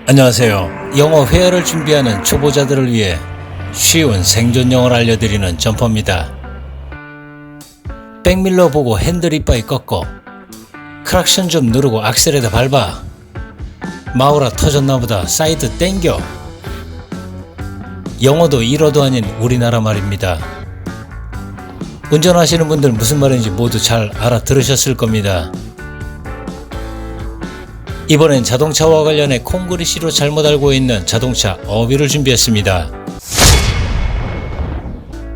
안녕하세요. 영어 회화를 준비하는 초보자들을 위해 쉬운 생존 영어를 알려드리는 점퍼입니다. 백밀러 보고 핸들 이빠이 꺾어. 크락션 좀 누르고 악셀에다 밟아. 마우라 터졌나보다 사이드 땡겨. 영어도 1어도 아닌 우리나라 말입니다. 운전하시는 분들 무슨 말인지 모두 잘 알아들으셨을 겁니다. 이번엔 자동차와 관련해 콩그리시로 잘못 알고 있는 자동차 어휘를 준비했습니다.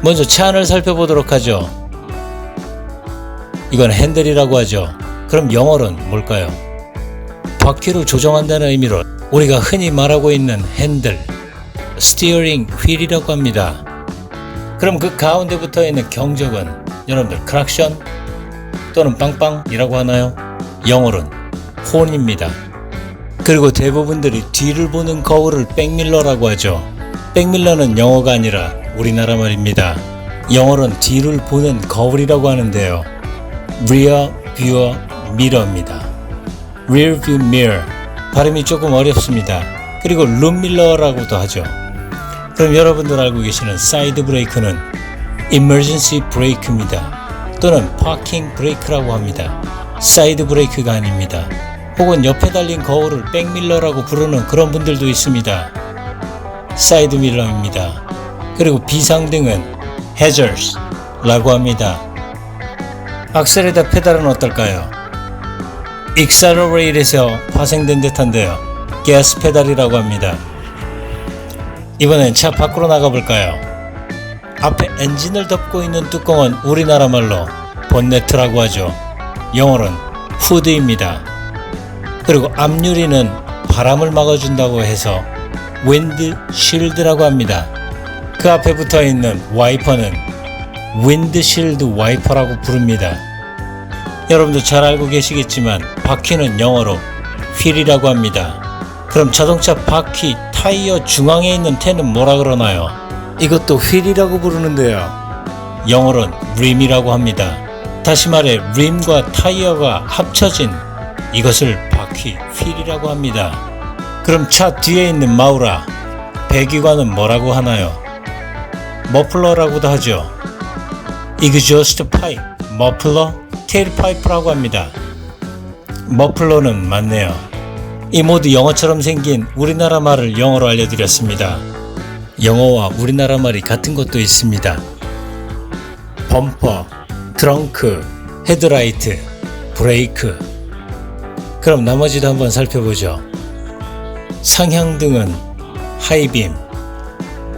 먼저 차 안을 살펴보도록 하죠. 이건 핸들이라고 하죠. 그럼 영어로는 뭘까요? 바퀴를 조정한다는 의미로 우리가 흔히 말하고 있는 핸들, 스티어링 휠이라고 합니다. 그럼 그 가운데 붙어 있는 경적은 여러분들 크락션 또는 빵빵이라고 하나요? 영어로는 혼입니다. 그리고 대부분들이 뒤를 보는 거울을 백밀러라고 하죠. 백밀러는 영어가 아니라 우리나라 말입니다. 영어로는 뒤를 보는 거울이라고 하는데요. Rear View Mirror입니다. Rear View Mirror 발음이 조금 어렵습니다. 그리고 룸밀러라고도 하죠. 그럼 여러분들 알고 계시는 사이드 브레이크는 Emergency Brake입니다. 또는 Parking Brake라고 합니다. 사이드 브레이크가 아닙니다. 혹은 옆에 달린 거울을 백밀러라고 부르는 그런 분들도 있습니다. 사이드 밀러입니다. 그리고 비상등은 Hazards라고 합니다. 악셀에다 페달은 어떨까요? Accelerate에서 파생된 듯한데요. 가스 페달이라고 합니다. 이번엔 차 밖으로 나가볼까요? 앞에 엔진을 덮고 있는 뚜껑은 우리나라 말로 본네트라고 하죠. 영어로는 후드입니다. 그리고 앞유리는 바람을 막아준다고 해서 윈드실드라고 합니다. 그 앞에 붙어있는 와이퍼는 윈드실드 와이퍼라고 부릅니다. 여러분도 잘 알고 계시겠지만 바퀴는 영어로 휠이라고 합니다. 그럼 자동차 바퀴 타이어 중앙에 있는 태는 뭐라 그러나요? 이것도 휠이라고 부르는데요. 영어로는 림이라고 합니다. 다시 말해 림과 타이어가 합쳐진 이것을 바퀴 휠이라고 합니다. 그럼 차 뒤에 있는 마우라, 배기관은 뭐라고 하나요? 머플러라고도 하죠. Exhaust Pipe, 머플러, 테일파이프라고 합니다. 머플러는 맞네요. 이 모두 영어처럼 생긴 우리나라 말을 영어로 알려드렸습니다. 영어와 우리나라 말이 같은 것도 있습니다. 범퍼, 트렁크, 헤드라이트, 브레이크. 그럼 나머지도 한번 살펴보죠. 상향등은 하이빔,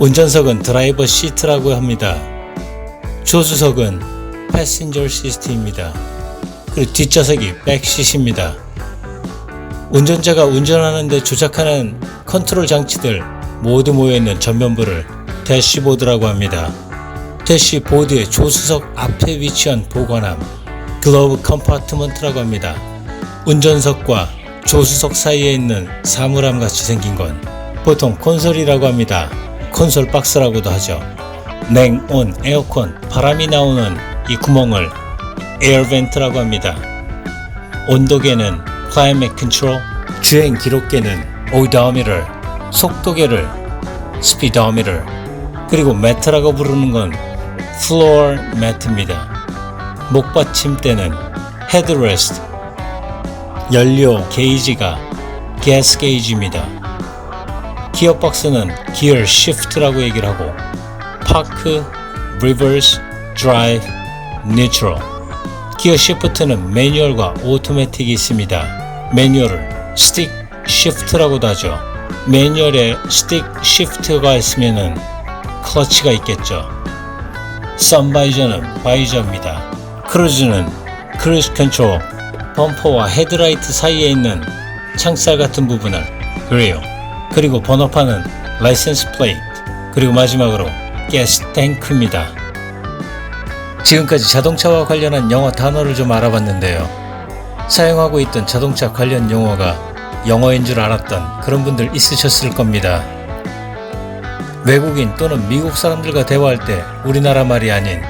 운전석은 드라이버 시트라고 합니다. 조수석은 패신저 시트입니다. 그리고 뒷좌석이 백시트입니다. 운전자가 운전하는데 조작하는 컨트롤 장치들 모두 모여있는 전면부를 대시보드라고 합니다. 대시보드의 조수석 앞에 위치한 보관함, 글로브 컴파트먼트라고 합니다. 운전석과 조수석 사이에 있는 사물함 같이 생긴 건 보통 콘솔이라고 합니다. 콘솔 박스라고도 하죠. 냉온, 에어컨, 바람이 나오는 이 구멍을 에어벤트라고 합니다. 온도계는 클라이맥 컨트롤, 주행 기록계는 오도미터, 속도계를 스피도미터, 그리고 매트라고 부르는 건 플로어 매트입니다. 목받침대는 헤드레스트, 연료 게이지가 가스 게이지입니다. 기어박스는 기어 시프트라고 얘기를 하고 파크, 리버스, 드라이브, 뉴트럴. 기어 시프트는 매뉴얼과 오토매틱이 있습니다. 매뉴얼을 스틱 시프트라고도 하죠. 매뉴얼에 스틱 시프트가 있으면은 클러치가 있겠죠. 선바이저는 바이저입니다. 크루즈는 크루즈 컨트롤, 범퍼와 헤드라이트 사이에 있는 창살 같은 부분을 그릴, 그리고 번호판은 라이센스 플레이트, 그리고 마지막으로 가스 탱크입니다. 지금까지 자동차와 관련한 영어 단어를 좀 알아봤는데요. 사용하고 있던 자동차 관련 용어가 영어인 줄 알았던 그런 분들 있으셨을 겁니다. 외국인 또는 미국 사람들과 대화할 때 우리나라 말이 아닌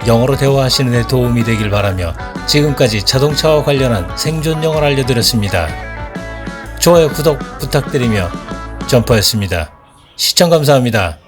영어로 대화하시는 데 도움이 되길 바라며 지금까지 자동차와 관련한 생존 영어를 알려드렸습니다. 좋아요, 구독 부탁드리며 점퍼였습니다. 시청 감사합니다.